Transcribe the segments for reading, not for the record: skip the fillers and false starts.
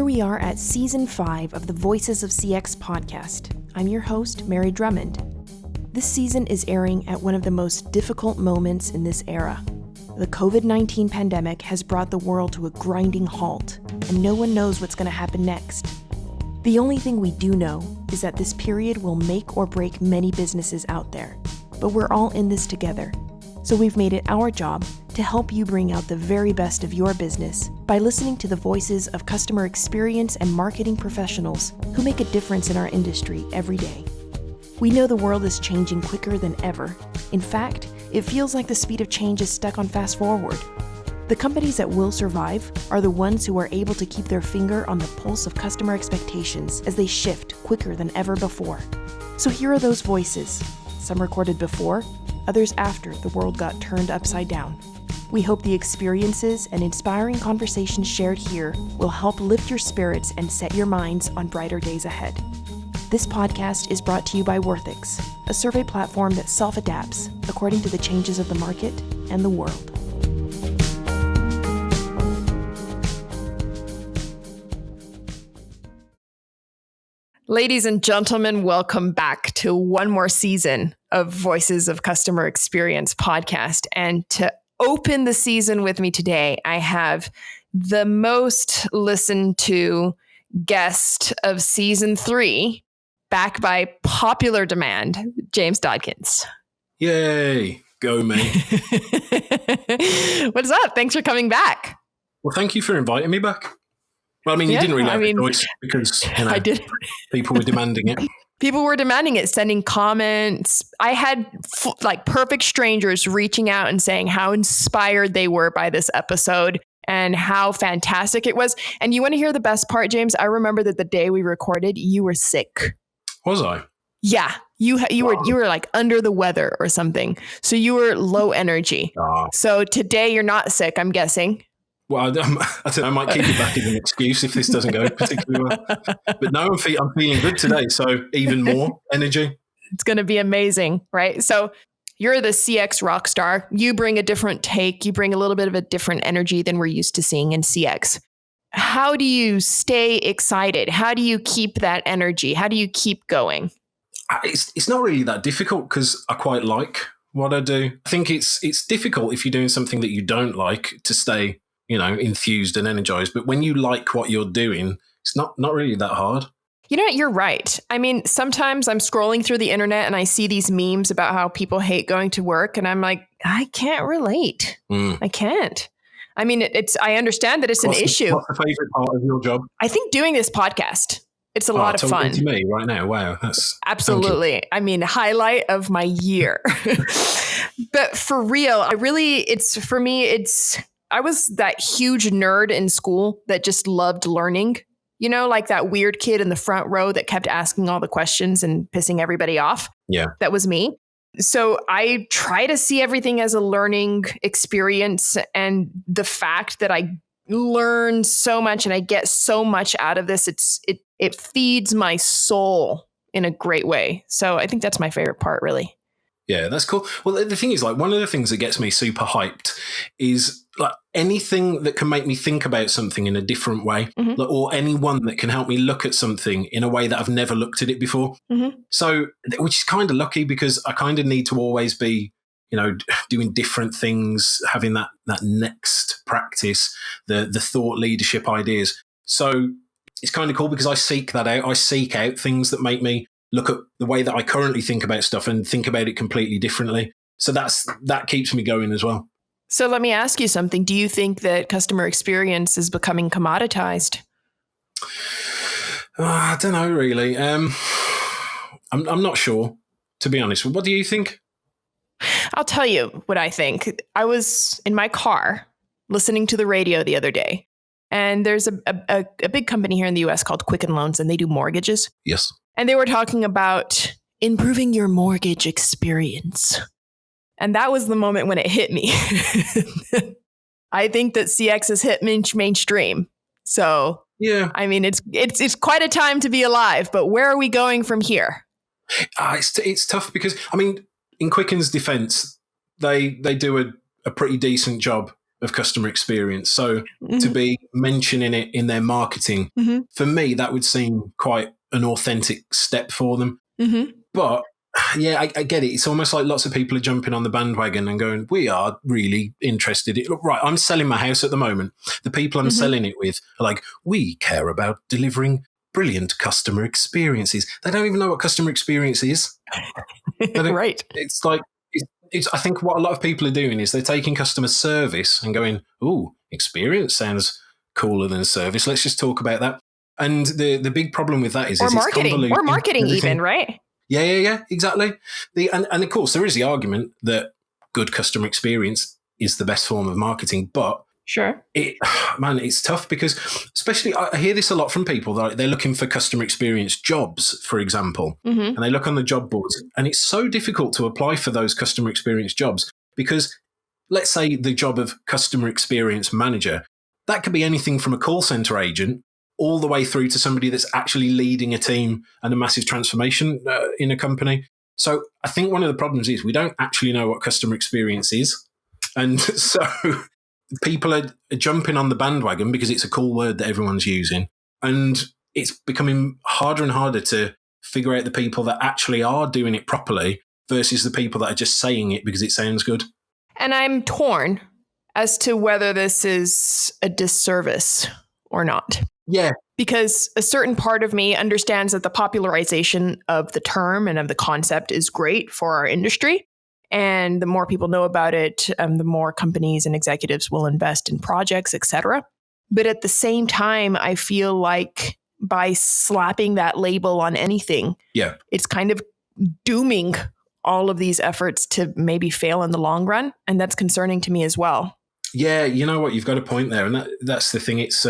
we are at Season 5 of the Voices of CX podcast. I'm your host, Mary Drumond. This season is airing at one of the most difficult moments in this era. The COVID-19 pandemic has brought the world to a grinding halt, and no one knows what's going to happen next. The only thing we do know is that this period will make or break many businesses out there, but we're all in this together. So we've made it our job to help you bring out the very best of your business by listening to the voices of customer experience and marketing professionals who make a difference in our industry every day. We know the world is changing quicker than ever. In fact, it feels like the speed of change is stuck on fast forward. The companies that will survive are the ones who are able to keep their finger on the pulse of customer expectations as they shift quicker than ever before. So here are those voices, some recorded before, others after the world got turned upside down. We hope the experiences and inspiring conversations shared here will help lift your spirits and set your minds on brighter days ahead. This podcast is brought to you by Worthix, a survey platform that self-adapts according to the changes of the market and the world. Ladies and gentlemen, welcome back to one more season of Voices of Customer Experience podcast. And to open the season with me today, I have the most listened to guest of season 3, back by popular demand, James Dodkins. Yay, go me. What's up? Thanks for coming back. Well, thank you for inviting me back. Well, I mean, you didn't really have a choice because I did. People were demanding it. People were demanding it, sending comments. I had perfect strangers reaching out and saying how inspired they were by this episode and how fantastic it was. And you want to hear the best part, James? I remember that the day we recorded, you were sick. Was I? Yeah, you were like under the weather or something. So you were low energy. So today you're not sick, I'm guessing. Well, I don't know. I might keep it back as an excuse if this doesn't go particularly well. But no, I'm feeling good today. So even more energy. It's going to be amazing, right? So you're the CX Rockstar. You bring a different take. You bring a little bit of a different energy than we're used to seeing in CX. How do you stay excited? How do you keep that energy? How do you keep going? It's not really that difficult because I quite like what I do. I think it's difficult if you're doing something that you don't like to stay enthused and energized. But when you like what you're doing, it's not really that hard. You know what? You're right. I mean, sometimes I'm scrolling through the internet and I see these memes about how people hate going to work. And I'm like, I can't relate. I can't. I mean, I understand that it's an issue. What's the favorite part of your job? I think doing this podcast. It's a lot of fun. To me right now. Wow. That's absolutely. I mean, highlight of my year. But for real, I was that huge nerd in school that just loved learning, like that weird kid in the front row that kept asking all the questions and pissing everybody off. Yeah. That was me. So I try to see everything as a learning experience, and the fact that I learn so much and I get so much out of this, it feeds my soul in a great way. So I think that's my favorite part, really. Yeah, that's cool. Well, the thing is, one of the things that gets me super hyped is anything that can make me think about something in a different way, or anyone that can help me look at something in a way that I've never looked at it before. So, which is kind of lucky because I kind of need to always be, doing different things, having that next practice, the thought leadership ideas. So it's kind of cool because I seek that out. I seek out things that make me look at the way that I currently think about stuff and think about it completely differently. So that keeps me going as well. So let me ask you something. Do you think that customer experience is becoming commoditized? I don't know, really. I'm not sure, to be honest. What do you think? I'll tell you what I think. I was in my car listening to the radio the other day, and there's a big company here in the US called Quicken Loans, and they do mortgages. Yes. And they were talking about improving your mortgage experience. And that was the moment when it hit me. I think that CX has hit mainstream. So, yeah, I mean, it's quite a time to be alive. But where are we going from here? It's tough because, I mean, in Quicken's defense, they do a pretty decent job of customer experience. So to be mentioning it in their marketing, for me, that would seem quite an authentic step for them. But yeah, I get it. It's almost like lots of people are jumping on the bandwagon and going, we are really interested. Right, I'm selling my house at the moment. The people I'm selling it with are like, we care about delivering brilliant customer experiences. They don't even know what customer experience is. Right. It's like, I think what a lot of people are doing is they're taking customer service and going, ooh, experience sounds cooler than service. Let's just talk about that. And the big problem with that is marketing even, right? Yeah, exactly. And of course, there is the argument that good customer experience is the best form of marketing, but sure, it's tough because, especially, I hear this a lot from people that they're looking for customer experience jobs, for example, and they look on the job boards, and it's so difficult to apply for those customer experience jobs because, let's say, the job of customer experience manager, that could be anything from a call center agent all the way through to somebody that's actually leading a team and a massive transformation in a company. So I think one of the problems is we don't actually know what customer experience is. And so people are jumping on the bandwagon because it's a cool word that everyone's using. And it's becoming harder and harder to figure out the people that actually are doing it properly versus the people that are just saying it because it sounds good. And I'm torn as to whether this is a disservice or not. Yeah. Because a certain part of me understands that the popularization of the term and of the concept is great for our industry. And the more people know about it, the more companies and executives will invest in projects, etc. But at the same time, I feel like by slapping that label on anything, it's kind of dooming all of these efforts to maybe fail in the long run. And that's concerning to me as well. Yeah, you know what? You've got a point there. And that's the thing. It's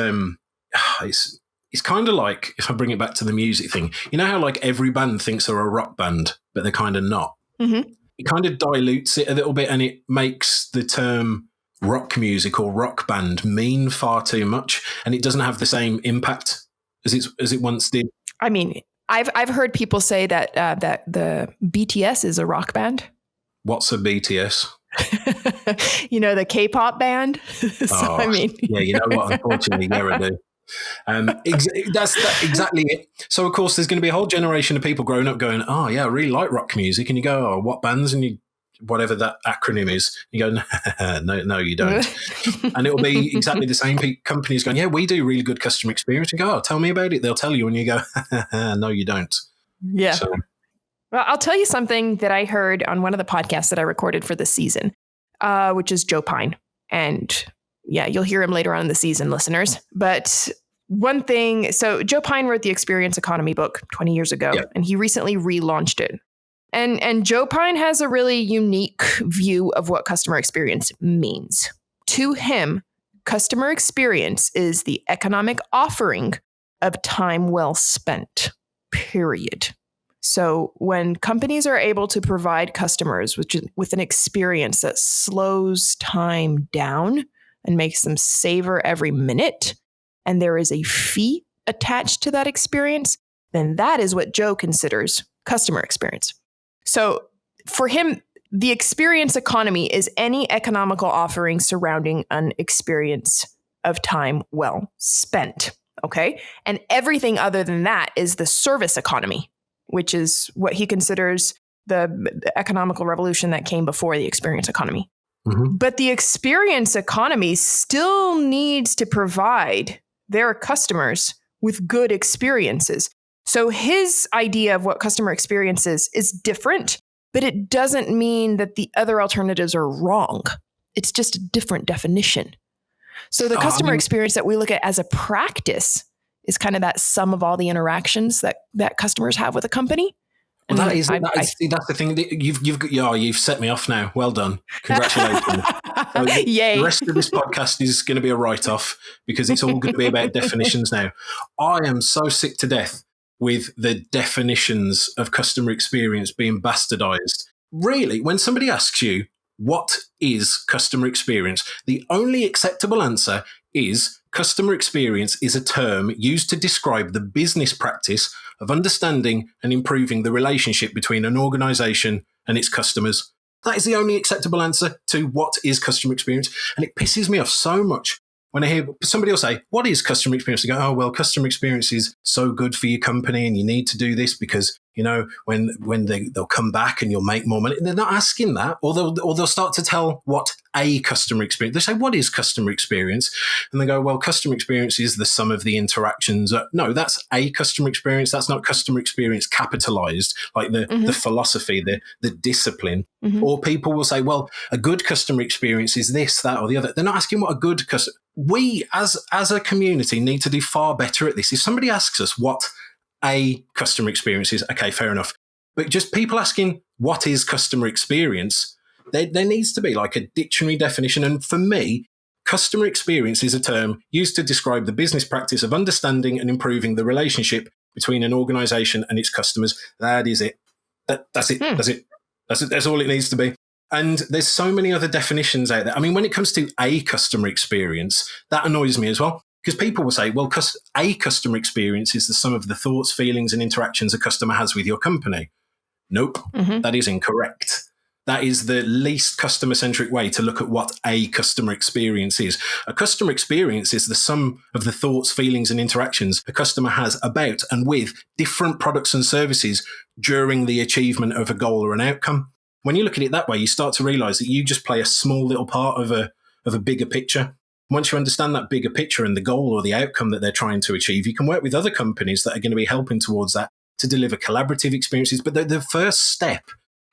kind of like, if I bring it back to the music thing, you know how like every band thinks they're a rock band, but they're kind of not. It kind of dilutes it a little bit and it makes the term rock music or rock band mean far too much, and it doesn't have the same impact as it once did. I mean, I've heard people say that that the BTS is a rock band. What's a BTS? You know, the K-pop band. I mean, yeah, you know what? Unfortunately, yeah, I do. That's exactly it. So, of course, there's going to be a whole generation of people growing up going, "Oh, yeah, I really like rock music," and you go, "Oh, what bands?" And you, whatever that acronym is, you go, "No, you don't." And it will be exactly the same. Companies going, "Yeah, we do really good customer experience." You go, "Oh, tell me about it." They'll tell you, and you go, "No, you don't." Yeah. So. Well, I'll tell you something that I heard on one of the podcasts that I recorded for this season, which is Joe Pine. And yeah, you'll hear him later on in the season, listeners. But one thing, so Joe Pine wrote the Experience Economy book 20 years ago, and he recently relaunched it. And Joe Pine has a really unique view of what customer experience means. To him, customer experience is the economic offering of time well spent, period. So when companies are able to provide customers with an experience that slows time down and makes them savor every minute, and there is a fee attached to that experience, then that is what Joe considers customer experience. So for him, the experience economy is any economical offering surrounding an experience of time well spent. Okay. And everything other than that is the service economy, which is what he considers the economical revolution that came before the experience economy. Mm-hmm. But the experience economy still needs to provide their customers with good experiences. So his idea of what customer experience is different, but it doesn't mean that the other alternatives are wrong. It's just a different definition. So the customer experience that we look at as a practice is kind of that sum of all the interactions that customers have with a company. Well, that's the thing. You've set me off now. Well done. Congratulations. Yay. The rest of this podcast is going to be a write-off because it's all going to be about definitions now. I am so sick to death with the definitions of customer experience being bastardized. Really, when somebody asks you, what is customer experience? The only acceptable answer is customer experience is a term used to describe the business practice of understanding and improving the relationship between an organization and its customers. That is the only acceptable answer to what is customer experience. And it pisses me off so much when I hear somebody will say, what is customer experience? They go, oh, well, customer experience is so good for your company and you need to do this because, you know, when they'll come back and you'll make more money. They're not asking that. Or they'll start to tell what a customer experience. They say, what is customer experience? And they go, well, customer experience is the sum of the interactions. No, that's a customer experience. That's not customer experience capitalized, like the philosophy, the discipline. Or people will say, well, a good customer experience is this, that, or the other. They're not asking what a good customer. We, as a community, need to do far better at this. If somebody asks us what a customer experience is, okay, fair enough. But just people asking what is customer experience, there needs to be like a dictionary definition. And for me, customer experience is a term used to describe the business practice of understanding and improving the relationship between an organization and its customers. That is it. That's it. That's it. That's all it needs to be. And there's so many other definitions out there. I mean, when it comes to a customer experience, that annoys me as well. Because people will say, well, a customer experience is the sum of the thoughts, feelings, and interactions a customer has with your company. Nope, that is incorrect. That is the least customer-centric way to look at what a customer experience is. A customer experience is the sum of the thoughts, feelings, and interactions a customer has about and with different products and services during the achievement of a goal or an outcome. When you look at it that way, you start to realize that you just play a small little part of a bigger picture. Once you understand that bigger picture and the goal or the outcome that they're trying to achieve, you can work with other companies that are going to be helping towards that to deliver collaborative experiences. But the first step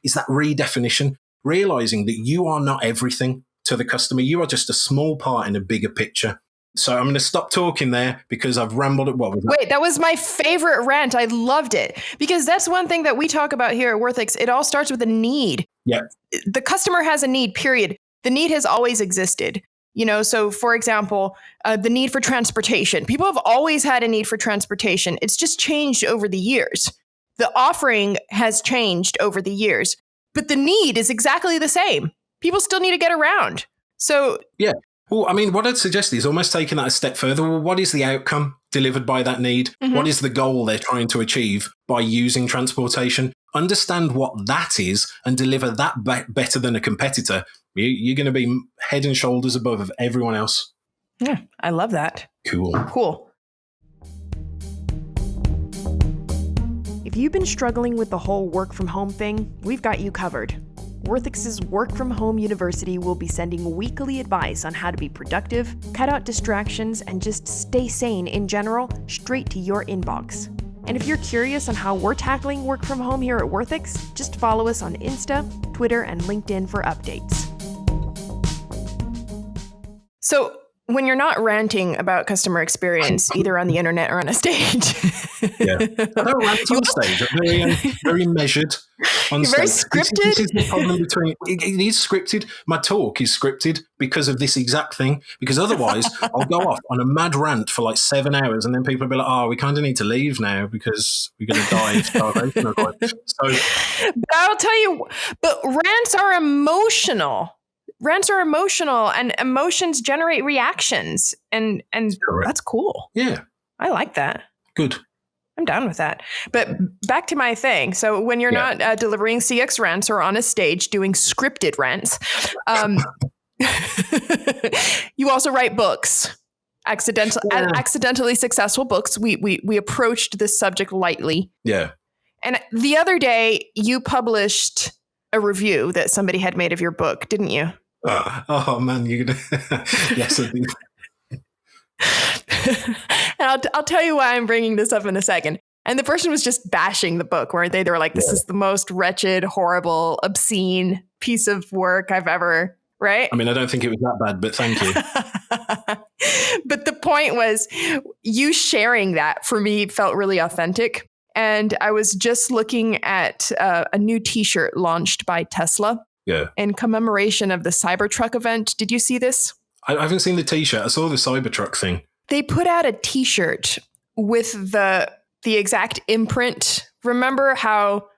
is that redefinition, realizing that you are not everything to the customer. You are just a small part in a bigger picture. So I'm going to stop talking there because I've rambled at what was that? Wait, that was my favorite rant. I loved it because that's one thing that we talk about here at Worthix. It all starts with a need. Yeah. The customer has a need, period. The need has always existed. You know, so for example, the need for transportation. People have always had a need for transportation. It's just changed over the years. The offering has changed over the years, but the need is exactly the same. People still need to get around. So yeah. Well, I mean, what I'd suggest is almost taking that a step further. Well, what is the outcome delivered by that need? What is the goal they're trying to achieve by using transportation? Understand what that is and deliver that better than a competitor. You're going to be head and shoulders above everyone else. Yeah, I love that. Cool. If you've been struggling with the whole work from home thing, we've got you covered. Worthix's Work From Home University will be sending weekly advice on how to be productive, cut out distractions, and just stay sane in general straight to your inbox. And if you're curious on how we're tackling work from home here at Worthix, just follow us on Insta, Twitter, and LinkedIn for updates. So when you're not ranting about customer experience, either on the internet or on a stage. Yeah. I don't rant on stage. I'm very measured on You're stage. very scripted. This is the problem between it is scripted. My talk is scripted because of this exact thing. Because otherwise, I'll go off on a mad rant for like 7 hours, and then people will be like, "Oh, we kind of need to leave now because we're going to die of starvation." So, but I'll tell you, but rants are emotional. Rants are emotional, and emotions generate reactions, and that's cool. Yeah, I like that. Good. I'm down with that. But back to my thing. So when you're not delivering CX rants or on a stage doing scripted rants, you also write books. Accidentally successful books. We approached this subject lightly. Yeah. And the other day, you published a review that somebody had made of your book, didn't you? Oh man, you yes, I did. And I'll tell you why I'm bringing this up in a second. And the person was just bashing the book, weren't they? They were like, "This is the most wretched, horrible, obscene piece of work I've ever." Right? I mean, I don't think it was that bad, but thank you. But the point was, you sharing that for me felt really authentic. And I was just looking at a new T-shirt launched by Tesla. Yeah. In commemoration of the Cybertruck event. Did you see this? I haven't seen the T-shirt. I saw the Cybertruck thing. They put out a T-shirt with the exact imprint. Remember how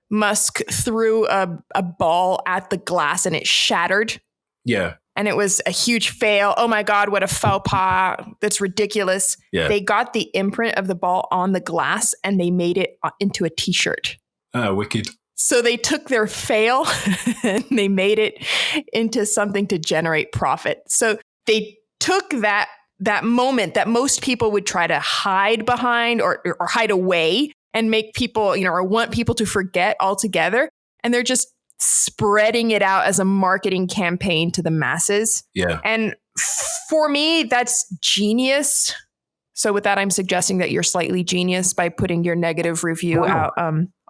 Musk threw a ball at the glass and it shattered? Yeah. And it was a huge fail. Oh my God, what a faux pas. That's ridiculous. Yeah. They got the imprint of the ball on the glass and they made it into a T-shirt. Oh, wicked. So they took their fail and they made it into something to generate profit. So they took that moment that most people would try to hide behind or hide away and make people, or want people to forget altogether. And they're just spreading it out as a marketing campaign to the masses. Yeah. And for me, that's genius. So with that, I'm suggesting that you're slightly genius by putting your negative review out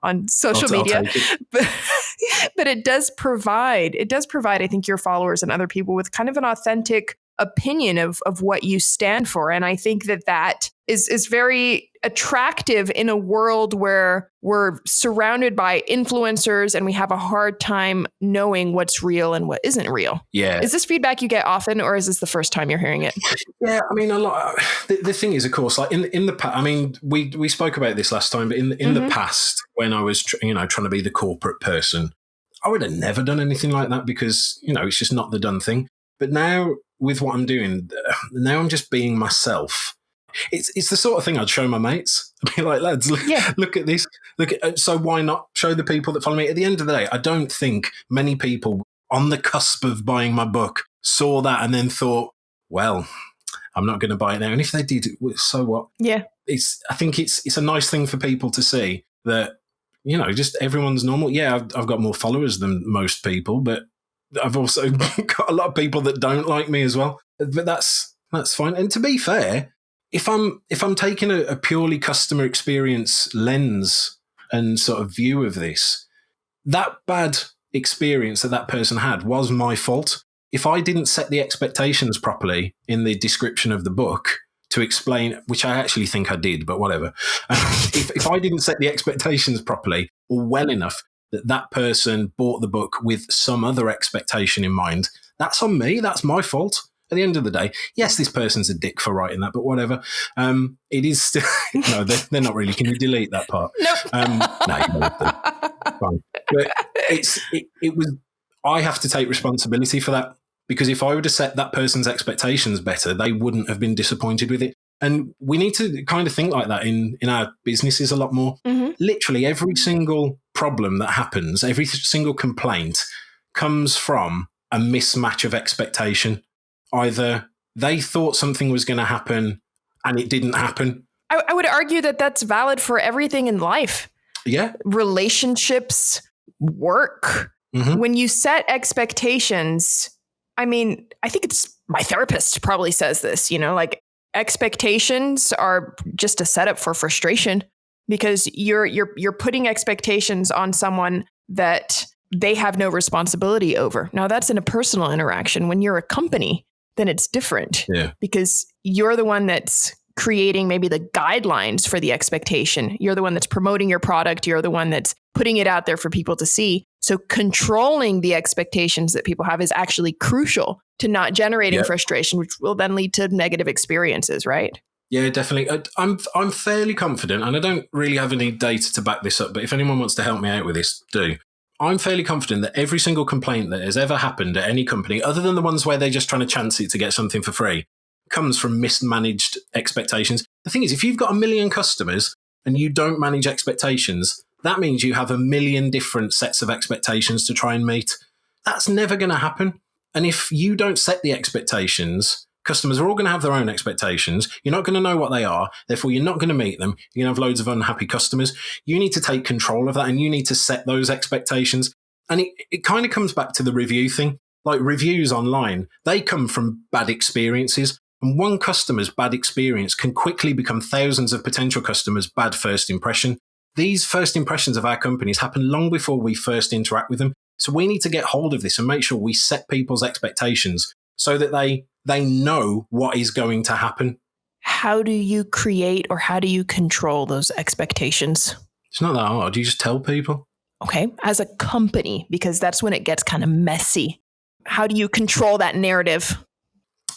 on social media. But it does provide, I think, your followers and other people with kind of an authentic opinion of what you stand for. And I think that is very attractive in a world where we're surrounded by influencers and we have a hard time knowing what's real and what isn't real. Yeah. Is this feedback you get often, or is this the first time you're hearing it? Yeah, I mean, a lot. The thing is, of course, like in the past, I mean, we spoke about this last time, but in the past, when I was, trying to be the corporate person, I would have never done anything like that because, it's just not the done thing. But now with what I'm doing, now I'm just being myself. It's the sort of thing I'd show my mates. I'd be like, lads, look at this. So why not show the people that follow me? At the end of the day, I don't think many people on the cusp of buying my book saw that and then thought, well, I'm not going to buy it now. And if they did, so what? Yeah. I think it's a nice thing for people to see that, just everyone's normal. Yeah, I've got more followers than most people, but I've also got a lot of people that don't like me as well. But that's fine. And to be fair, if I'm taking a purely customer experience lens and sort of view of this, that bad experience that person had was my fault. If I didn't set the expectations properly in the description of the book to explain, which I actually think I did, but whatever. If I didn't set the expectations properly or well enough that person bought the book with some other expectation in mind, that's on me. That's my fault. At the end of the day, yes, this person's a dick for writing that, but whatever. It is still, no, they're not really. Can you delete that part? Nope. No, you don't have to. Fine. But it was, I have to take responsibility for that, because if I would have set that person's expectations better, they wouldn't have been disappointed with it. And we need to kind of think like that in our businesses a lot more. Mm-hmm. Literally every single problem that happens, every single complaint comes from a mismatch of expectation. Either they thought something was going to happen and it didn't happen. I would argue that that's valid for everything in life. Yeah. Relationships, work. Mm-hmm. When you set expectations, I mean, I think it's my therapist probably says this, like expectations are just a setup for frustration, because you're putting expectations on someone that they have no responsibility over. Now that's in a personal interaction. When you're a company, then it's different. Yeah. Because you're the one that's creating maybe the guidelines for the expectation. You're the one that's promoting your product. You're the one that's putting it out there for people to see. So controlling the expectations that people have is actually crucial to not generating frustration, which will then lead to negative experiences, right? Yeah, definitely. I'm fairly confident, and I don't really have any data to back this up, but if anyone wants to help me out with this, do. I'm fairly confident that every single complaint that has ever happened at any company, other than the ones where they're just trying to chance it to get something for free, comes from mismanaged expectations. The thing is, if you've got 1 million customers and you don't manage expectations, that means you have 1 million different sets of expectations to try and meet. That's never going to happen. And if you don't set the expectations, customers are all going to have their own expectations. You're not going to know what they are. Therefore, you're not going to meet them. You're going to have loads of unhappy customers. You need to take control of that, and you need to set those expectations. And it kind of comes back to the review thing. Like reviews online, they come from bad experiences. And one customer's bad experience can quickly become thousands of potential customers' bad first impression. These first impressions of our companies happen long before we first interact with them. So we need to get hold of this and make sure we set people's expectations so that they know what is going to happen. How do you create or how do you control those expectations? It's not that hard. You just tell people. Okay. As a company, because that's when it gets kind of messy. How do you control that narrative?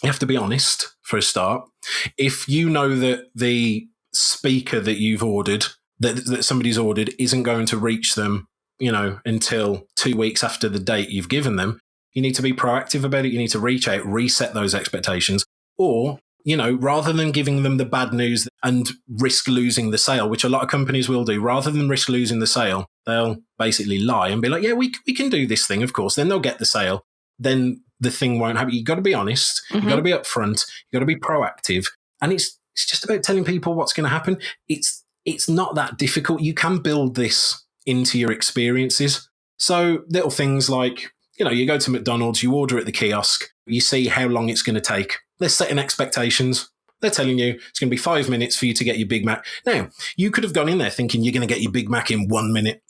You have to be honest for a start. If you know that the speaker that you've ordered, that somebody's ordered, isn't going to reach them, until 2 weeks after the date you've given them, you need to be proactive about it. You need to reach out, reset those expectations. Or rather than giving them the bad news and risk losing the sale, which a lot of companies will do, rather than risk losing the sale, they'll basically lie and be like, yeah, we can do this thing, of course. Then they'll get the sale. Then the thing won't happen. You've got to be honest. You've got to be upfront. You've got to be proactive. And it's just about telling people what's going to happen. It's not that difficult. You can build this into your experiences. So little things like, you go to McDonald's, you order at the kiosk, you see how long it's going to take. They're setting expectations. They're telling you it's going to be 5 minutes for you to get your Big Mac. Now, you could have gone in there thinking you're going to get your Big Mac in 1 minute.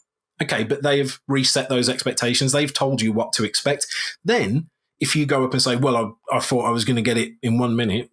Okay, but they've reset those expectations. They've told you what to expect. Then, if you go up and say, well, I thought I was going to get it in 1 minute,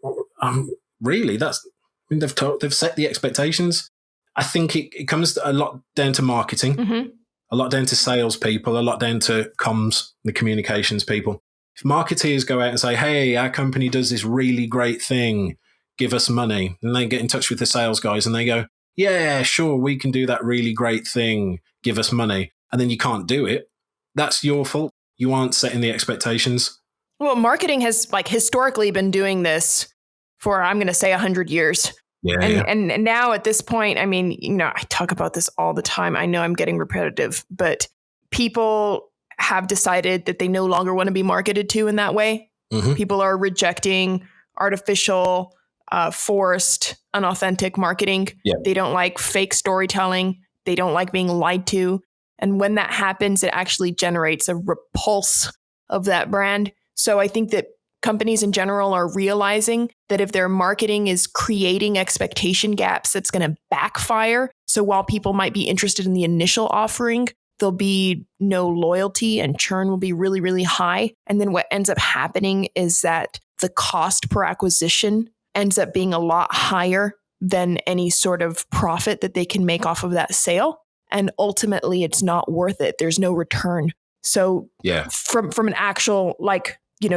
really? They've set the expectations. I think it comes a lot down to marketing, a lot down to salespeople, a lot down to comms, the communications people. If marketeers go out and say, hey, our company does this really great thing, give us money, and they get in touch with the sales guys and they go, yeah, sure, we can do that really great thing, give us money, and then you can't do it, that's your fault. You aren't setting the expectations. Well, marketing has historically been doing this for, I'm going to say 100 years. Yeah, and now at this point, I talk about this all the time. I know I'm getting repetitive, but people have decided that they no longer want to be marketed to in that way. People are rejecting artificial, forced, unauthentic marketing. Yeah. They don't like fake storytelling. They don't like being lied to. And when that happens, it actually generates a repulse of that brand. So I think that companies in general are realizing that if their marketing is creating expectation gaps, that's going to backfire. So while people might be interested in the initial offering, there'll be no loyalty and churn will be really, really high. And then what ends up happening is that the cost per acquisition ends up being a lot higher than any sort of profit that they can make off of that sale. And ultimately, it's not worth it. There's no return. So from an actual,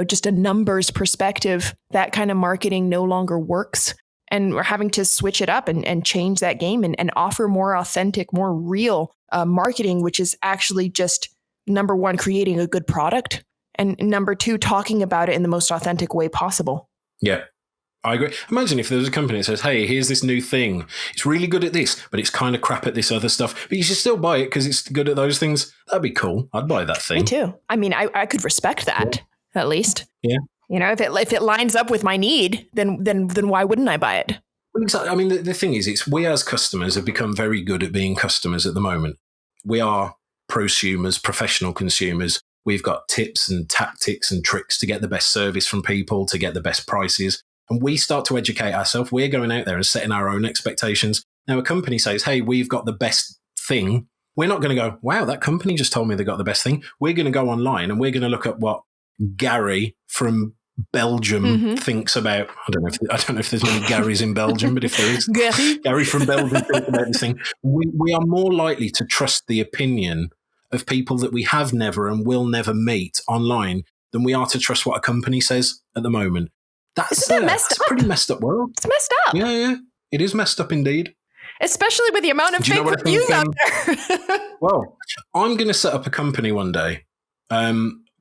just a numbers perspective, that kind of marketing no longer works. And we're having to switch it up and change that game and offer more authentic, more real marketing, which is actually just, number one, creating a good product, and number two, talking about it in the most authentic way possible. Yeah, I agree. Imagine if there was a company that says, hey, here's this new thing. It's really good at this, but it's kind of crap at this other stuff. But you should still buy it because it's good at those things. That'd be cool. I'd buy that thing. Me too. I could respect that, at least. Yeah. If it lines up with my need, then why wouldn't I buy it? Well, exactly. The thing is, we as customers have become very good at being customers at the moment. We are prosumers, professional consumers. We've got tips and tactics and tricks to get the best service from people, to get the best prices. And we start to educate ourselves. We're going out there and setting our own expectations. Now, a company says, hey, we've got the best thing. We're not going to go, wow, that company just told me they got the best thing. We're going to go online and we're going to look at what Gary from Belgium thinks about. I don't know if there's many Garys in Belgium, but if there is, Gary from Belgium thinks about this thing. We are more likely to trust the opinion of people that we have never and will never meet online than we are to trust what a company says at the moment. That's messed up? It's a pretty messed up world. It's messed up. Yeah. It is messed up indeed. Especially with the amount of fake reviews out there. Well, I'm going to set up a company one day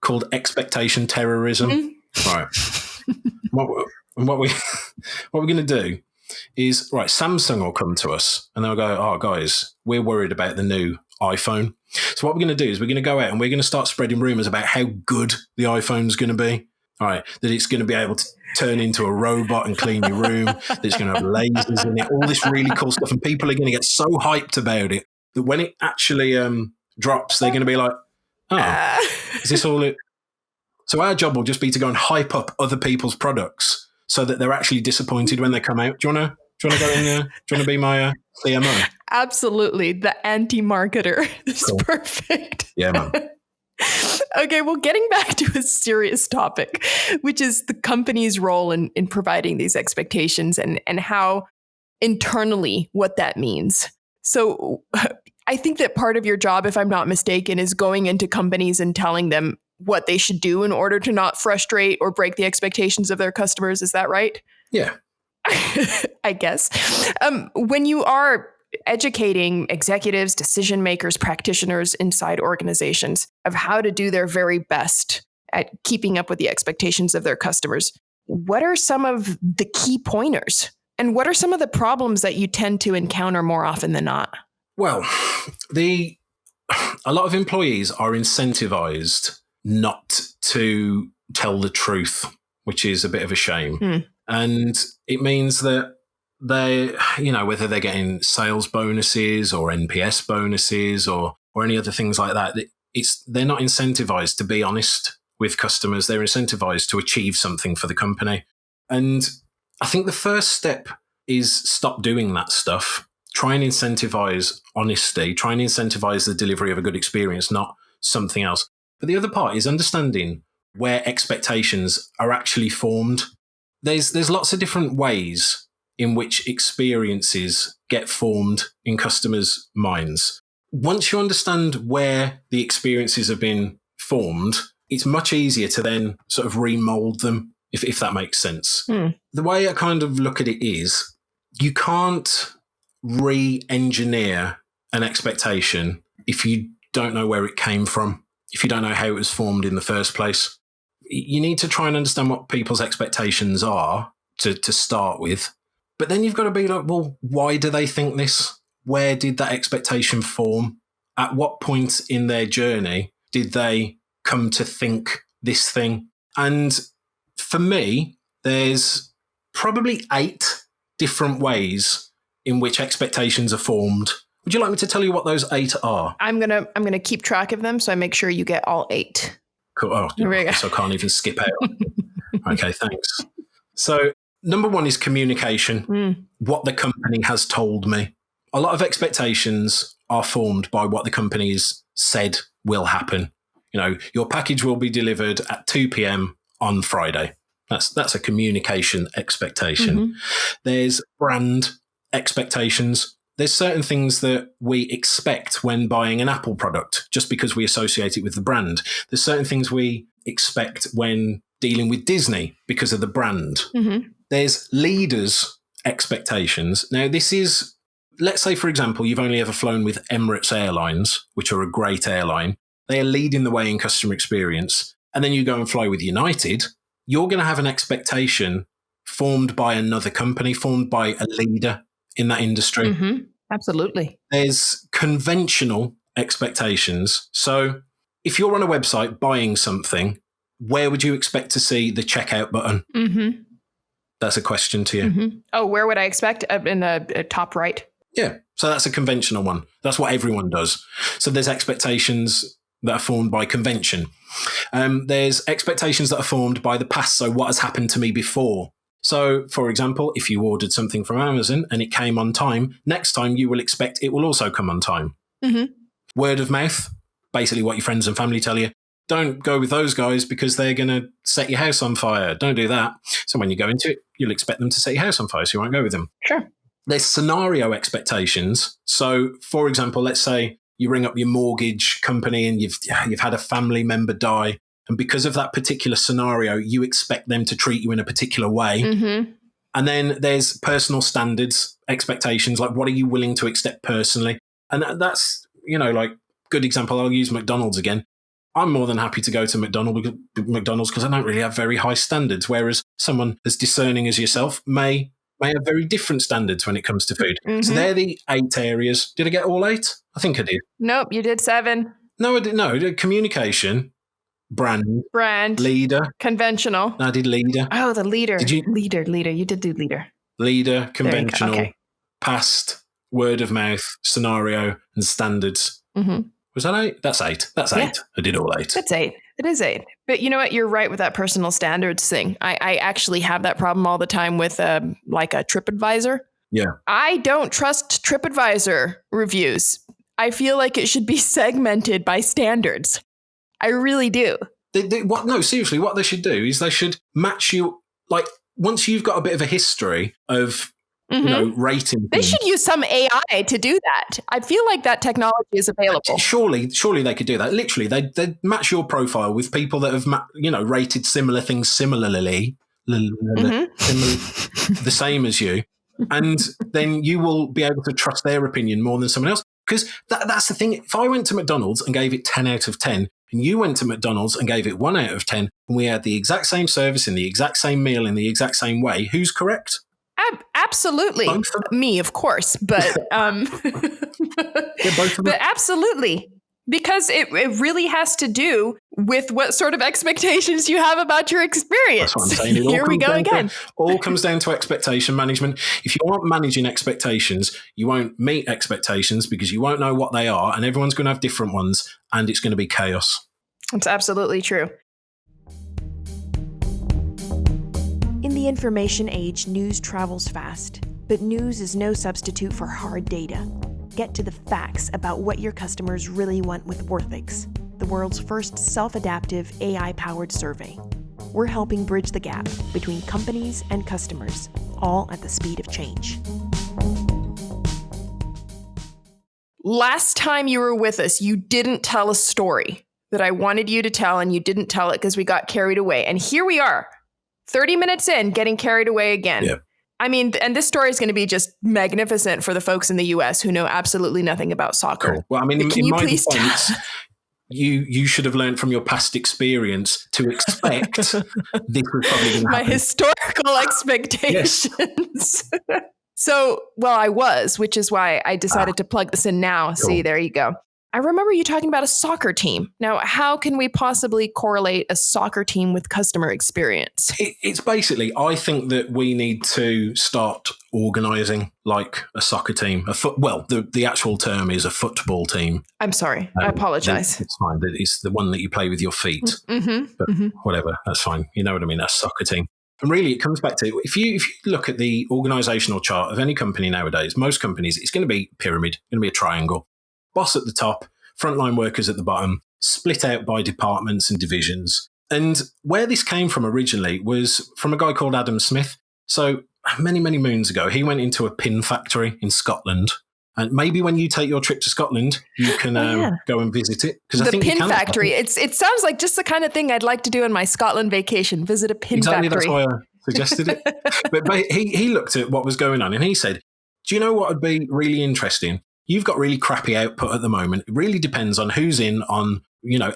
called Expectation Terrorism. Right. What we're going to do is, right, Samsung will come to us and they'll go, oh, guys, we're worried about the new iPhone. So what we're going to do is we're going to go out and we're going to start spreading rumors about how good the iPhone's going to be. All right, that it's going to be able to turn into a robot and clean your room, that it's going to have lasers in it, all this really cool stuff. And people are going to get so hyped about it that when it actually drops, they're going to be like, oh, is this all it? So our job will just be to go and hype up other people's products so that they're actually disappointed when they come out. Do you want to go in there? Do you want to be my CMO? Absolutely. The anti-marketer. This is perfect. Yeah, man. Okay, well, getting back to a serious topic, which is the company's role in providing these expectations and how internally what that means. So I think that part of your job, if I'm not mistaken, is going into companies and telling them what they should do in order to not frustrate or break the expectations of their customers. Is that right? Yeah. I guess. When you are educating executives, decision makers, practitioners inside organizations of how to do their very best at keeping up with the expectations of their customers, what are some of the key pointers? And what are some of the problems that you tend to encounter more often than not? Well, a lot of employees are incentivized not to tell the truth, which is a bit of a shame. And it means that they, whether they're getting sales bonuses or NPS bonuses or any other things like that, they're not incentivized to be honest with customers. They're incentivized to achieve something for the company. And I think the first step is stop doing that stuff. Try and incentivize honesty. Try and incentivize the delivery of a good experience, not something else. But the other part is understanding where expectations are actually formed. There's lots of different ways in which experiences get formed in customers' minds. Once you understand where the experiences have been formed, it's much easier to then sort of remold them, if that makes sense. The way I kind of look at it is you can't re-engineer an expectation if you don't know where it came from, if you don't know how it was formed in the first place. You need to try and understand what people's expectations are to start with. But then you've got to be like, well, why do they think this? Where did that expectation form? At what point in their journey did they come to think this thing? And for me, there's probably 8 different ways in which expectations are formed. Would you like me to tell you what those 8 are? I'm gonna keep track of them so I make sure you get all 8. Cool. Oh, so I can't even skip out. Okay, thanks. So number 1 is communication. What the company has told me. A lot of expectations are formed by what the company has said will happen. Your package will be delivered at 2 p.m. on Friday. That's a communication expectation. There's brand expectations. There's certain things that we expect when buying an Apple product just because we associate it with the brand. There's certain things we expect when dealing with Disney because of the brand. There's leaders' expectations. Now, this is, let's say, for example, you've only ever flown with Emirates Airlines, which are a great airline. They are leading the way in customer experience. And then you go and fly with United. You're going to have an expectation formed by another company, formed by a leader in that industry. Absolutely. There's conventional expectations. So if you're on a website buying something, where would you expect to see the checkout button? That's a question to you. Oh, where would I expect? In the top right? Yeah. So that's a conventional one. That's what everyone does. So there's expectations that are formed by convention. There's expectations that are formed by the past. So what has happened to me before? So, for example, if you ordered something from Amazon and it came on time, next time you will expect it will also come on time. Word of mouth, basically what your friends and family tell you. Don't go with those guys because they're going to set your house on fire. Don't do that. So when you go into it, you'll expect them to set your house on fire, so you won't go with them. Sure. There's scenario expectations. So, for example, let's say you ring up your mortgage company and you've had a family member die. And because of that particular scenario, you expect them to treat you in a particular way. And then there's personal standards, expectations, like what are you willing to accept personally? And that's, like good example, I'll use McDonald's again. I'm more than happy to go to McDonald's because I don't really have very high standards, whereas someone as discerning as yourself may have very different standards when it comes to food. So they're the 8 areas. Did I get all 8? I think I did. Nope, you did 7. No, I didn't. No, communication. Brand. Leader. Conventional. No, I did leader. Oh, the leader. Did you? Leader. You did do leader. Leader, conventional, okay. Past, word of mouth, scenario, and standards. Was that 8? That's 8. That's 8. I did all 8. That's 8. It is 8. But you know what? You're right with that personal standards thing. I actually have that problem all the time with like a TripAdvisor. Yeah. I don't trust TripAdvisor reviews. I feel like it should be segmented by standards. I really do. No, seriously, what they should do is they should match you, like, once you've got a bit of a history of, rating. They should use some AI to do that. I feel like that technology is available. Surely they could do that. Literally, they'd match your profile with people that have, rated similar things similarly, the same as you. And then you will be able to trust their opinion more than someone else. Because that's the thing. If I went to McDonald's and gave it 10 out of 10, and you went to McDonald's and gave it 1 out of 10, and we had the exact same service in the exact same meal in the exact same way, who's correct? Absolutely. Me, of course, but both of them. But absolutely. Because it really has to do with what sort of expectations you have about your experience. That's what I'm saying. Here we go again. All comes down to expectation management. If you aren't managing expectations, you won't meet expectations because you won't know what they are, and everyone's going to have different ones, and it's going to be chaos. That's absolutely true. In the information age, news travels fast, but news is no substitute for hard data. Get to the facts about what your customers really want with Worthix, the world's first self-adaptive AI-powered survey. We're helping bridge the gap between companies and customers, all at the speed of change. Last time you were with us, you didn't tell a story that I wanted you to tell, and you didn't tell it because we got carried away. And here we are, 30 minutes in, getting carried away again. Yeah. I mean, and this story is going to be just magnificent for the folks in the US who know absolutely nothing about soccer. Cool. Well, I mean, in my defense, you should have learned from your past experience to expect this was probably going to happen. My historical expectations. So, well, I was, which is why I decided to plug this in now. Cool. See, there you go. I remember you talking about a soccer team. Now, how can we possibly correlate a soccer team with customer experience? It's basically, I think that we need to start organising like a soccer team. The actual term is a football team. I'm sorry. I apologise. It's fine. It's the one that you play with your feet. Mm-hmm. But whatever, that's fine. You know what I mean? That's soccer team. And really, it comes back to, if you look at the organisational chart of any company nowadays, most companies, it's going to be pyramid, it's going to be a triangle. Boss at the top, frontline workers at the bottom, split out by departments and divisions. And where this came from originally was from a guy called Adam Smith. So many, many moons ago, he went into a pin factory in Scotland. And maybe when you take your trip to Scotland, you can go and visit it. Because I think pin factory. It sounds like just the kind of thing I'd like to do on my Scotland vacation, visit a pin factory. That's why I suggested it. But he looked at what was going on and he said, do you know what would be really interesting? You've got really crappy output at the moment. It really depends on who's in on,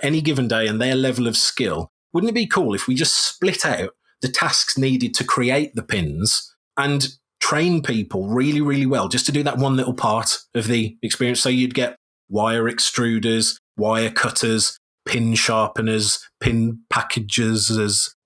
any given day and their level of skill. Wouldn't it be cool if we just split out the tasks needed to create the pins and train people really, really well just to do that one little part of the experience? So you'd get wire extruders, wire cutters, pin sharpeners, pin packagers.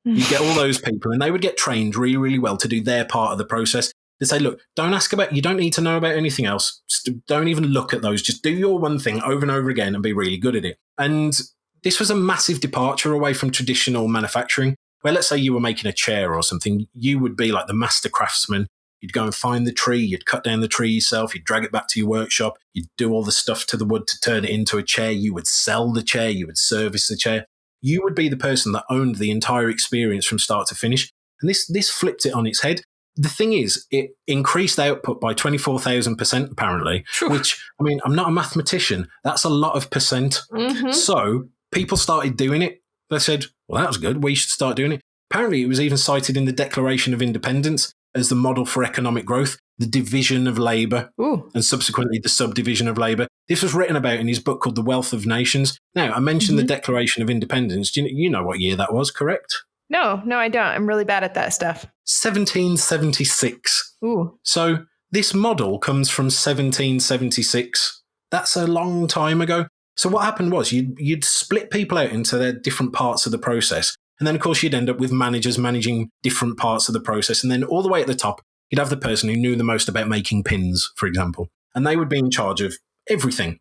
You get all those people and they would get trained really, really well to do their part of the process. They say, look, you don't need to know about anything else. Just don't even look at those. Just do your one thing over and over again and be really good at it. And this was a massive departure away from traditional manufacturing, where let's say you were making a chair or something, you would be like the master craftsman. You'd go and find the tree, you'd cut down the tree yourself, you'd drag it back to your workshop, you'd do all the stuff to the wood to turn it into a chair, you would sell the chair, you would service the chair. You would be the person that owned the entire experience from start to finish. And this flipped it on its head. The thing is, it increased output by 24,000% apparently, which, I mean, I'm not a mathematician. That's a lot of percent. Mm-hmm. So people started doing it. They said, well, that was good. We should start doing it. Apparently, it was even cited in the Declaration of Independence as the model for economic growth, the division of labour, and subsequently the subdivision of labour. This was written about in his book called The Wealth of Nations. Now, I mentioned the Declaration of Independence. Do you know what year that was, correct? No, I don't. I'm really bad at that stuff. 1776. Ooh. So this model comes from 1776. That's a long time ago. So what happened was you'd split people out into their different parts of the process. And then, of course, you'd end up with managers managing different parts of the process. And then all the way at the top, you'd have the person who knew the most about making pins, for example. And they would be in charge of everything.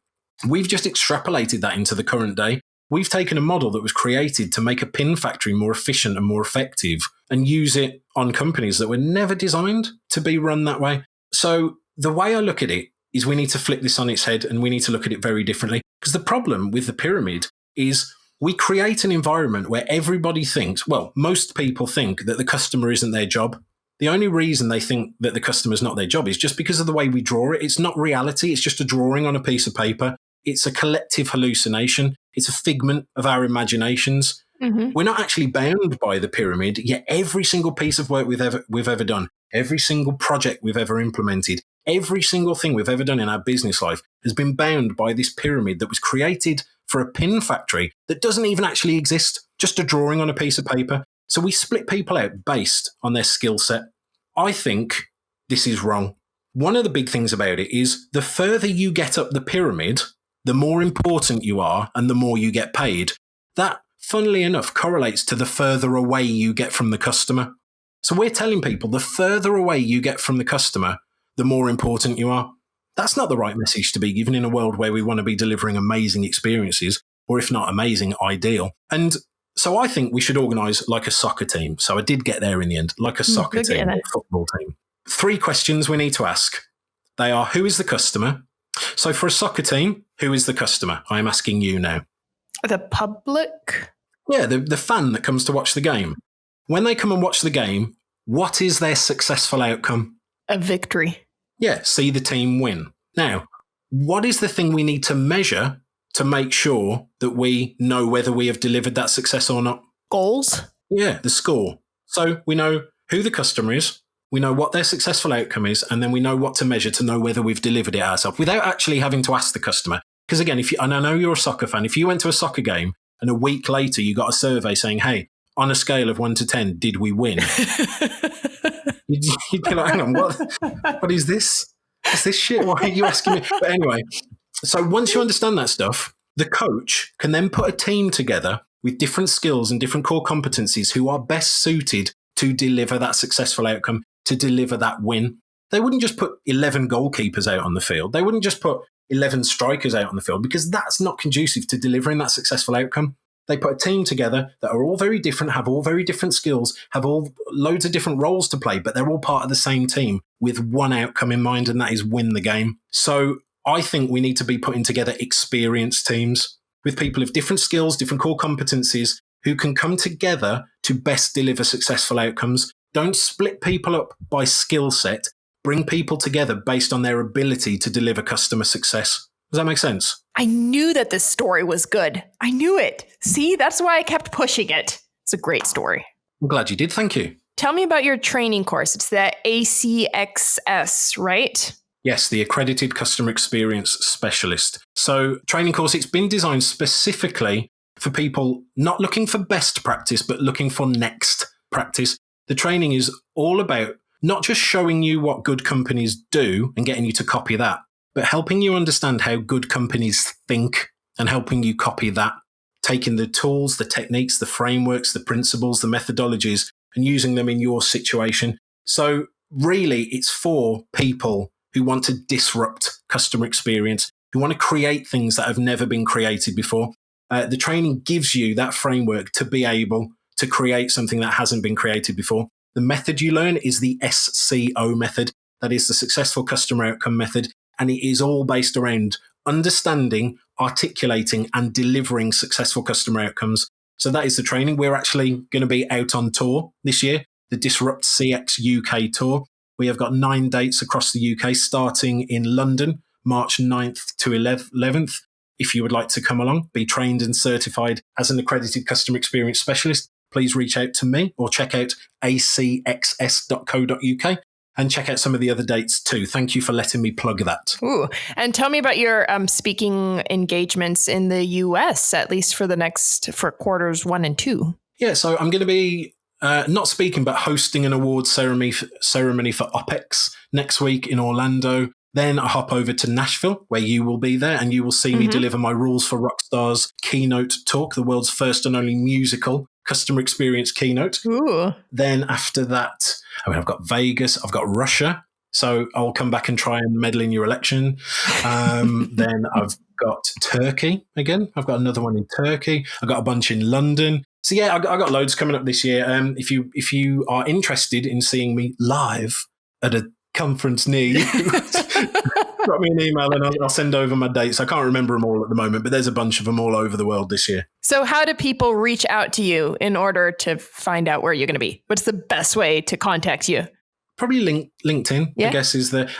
We've just extrapolated that into the current day. We've taken a model that was created to make a pin factory more efficient and more effective and use it on companies that were never designed to be run that way. So the way I look at it is we need to flip this on its head and we need to look at it very differently. Because the problem with the pyramid is we create an environment where everybody thinks, well, most people think that the customer isn't their job. The only reason they think that the customer's not their job is just because of the way we draw it. It's not reality. It's just a drawing on a piece of paper. It's a collective hallucination. It's a figment of our imaginations. Mm-hmm. We're not actually bound by the pyramid, yet every single piece of work we've ever done, every single project we've ever implemented, every single thing we've ever done in our business life has been bound by this pyramid that was created for a pin factory that doesn't even actually exist, just a drawing on a piece of paper. So we split people out based on their skill set. I think this is wrong. One of the big things about it is the further you get up the pyramid, the more important you are and the more you get paid. That, funnily enough, correlates to the further away you get from the customer. So we're telling people the further away you get from the customer, the more important you are. That's not the right message to be given in a world where we want to be delivering amazing experiences, or if not amazing, ideal. And so I think we should organise like a soccer team. So I did get there in the end, like a soccer team or football team. 3 questions we need to ask. They are, who is the customer? So for a soccer team, who is the customer? I am asking you now. The public? Yeah, the fan that comes to watch the game. When they come and watch the game, what is their successful outcome? A victory. Yeah, see the team win. Now, what is the thing we need to measure to make sure that we know whether we have delivered that success or not? Goals? Yeah, the score. So we know who the customer is, we know what their successful outcome is, and then we know what to measure to know whether we've delivered it ourselves without actually having to ask the customer. Because again, and I know you're a soccer fan, if you went to a soccer game and a week later you got a survey saying, hey, on a scale of 1 to 10, did we win? You'd be like, hang on, what is this? Is this shit? Why are you asking me? But anyway, so once you understand that stuff, the coach can then put a team together with different skills and different core competencies who are best suited to deliver that successful outcome, to deliver that win. They wouldn't just put 11 goalkeepers out on the field. They wouldn't just put 11 strikers out on the field because that's not conducive to delivering that successful outcome. They put a team together that are all very different, have all very different skills, have all loads of different roles to play, but they're all part of the same team with one outcome in mind, and that is win the game. So I think we need to be putting together experienced teams with people of different skills, different core competencies who can come together to best deliver successful outcomes. Don't split people up by skill set. Bring people together based on their ability to deliver customer success. Does that make sense? I knew that this story was good. I knew it. See, that's why I kept pushing it. It's a great story. I'm glad you did. Thank you. Tell me about your training course. It's the ACXS, right? Yes, the Accredited Customer Experience Specialist. So training course, it's been designed specifically for people not looking for best practice, but looking for next practice. The training is all about not just showing you what good companies do and getting you to copy that, but helping you understand how good companies think and helping you copy that, taking the tools, the techniques, the frameworks, the principles, the methodologies, and using them in your situation. So really, it's for people who want to disrupt customer experience, who want to create things that have never been created before. The training gives you that framework to be able to create something that hasn't been created before. The method you learn is the SCO method. That is the Successful Customer Outcome method. And it is all based around understanding, articulating, and delivering successful customer outcomes. So that is the training. We're actually going to be out on tour this year, the Disrupt CX UK tour. We have got 9 dates across the UK, starting in London, March 9th to 11th. If you would like to come along, be trained and certified as an accredited customer experience specialist, please reach out to me or check out accxs.co.uk. And check out some of the other dates too. Thank you for letting me plug that. Ooh, and tell me about your speaking engagements in the US, at least for quarters 1 and 2. Yeah, so I'm going to be not speaking, but hosting an award ceremony for OPEX next week in Orlando. Then I hop over to Nashville, where you will be there, and you will see me deliver my Rules for Rockstar's keynote talk, the world's first and only musical customer experience keynote. Ooh. Then after that, I've got Vegas, I've got Russia. So I'll come back and try and meddle in your election. Then I've got Turkey again. I've got another one in Turkey. I've got a bunch in London. So yeah, I got loads coming up this year. If you are interested in seeing me live at a conference near you, drop me an email and I'll send over my dates. I can't remember them all at the moment, but there's a bunch of them all over the world this year. So how do people reach out to you in order to find out where you're going to be? What's the best way to contact you? Probably LinkedIn, I guess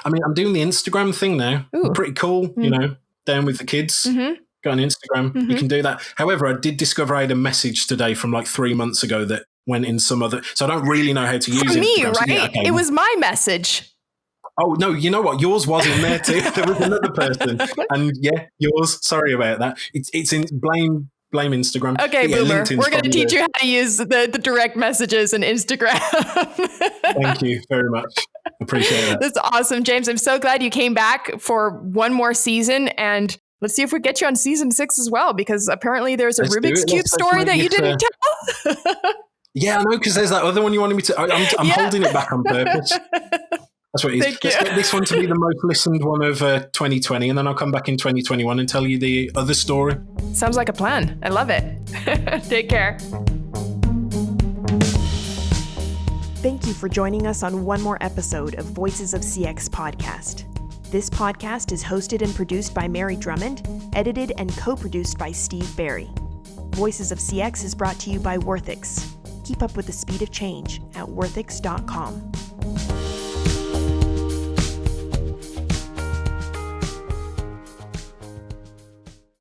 I'm doing the Instagram thing now. Pretty cool, down with the kids. Got an Instagram. You can do that. However, I did discover I had a message today from like 3 months ago that went in some other, so I don't really know how to use it. Me, right? It was my message. Oh, no, you know what? Yours was in there too. There was another person. And yeah, yours. Sorry about that. It's in blame Instagram. Okay, yeah, Boomer. LinkedIn's We're going to teach you how to use the direct messages and Instagram. Thank you very much. Appreciate that. That's awesome, James. I'm so glad you came back for one more season. And let's see if we get you on season 6 as well, because apparently there's a Rubik's Cube story that you didn't tell. Yeah, I know, because there's that other one you wanted me to. I'm holding it back on purpose. That's what it is. Let's get this one to be the most listened one of 2020, and then I'll come back in 2021 and tell you the other story. Sounds like a plan. I love it. Take care. Thank you for joining us on one more episode of Voices of CX podcast. This podcast is hosted and produced by Mary Drumond, edited and co-produced by Steve Barry. Voices of CX is brought to you by Worthix. Keep up with the speed of change at worthix.com.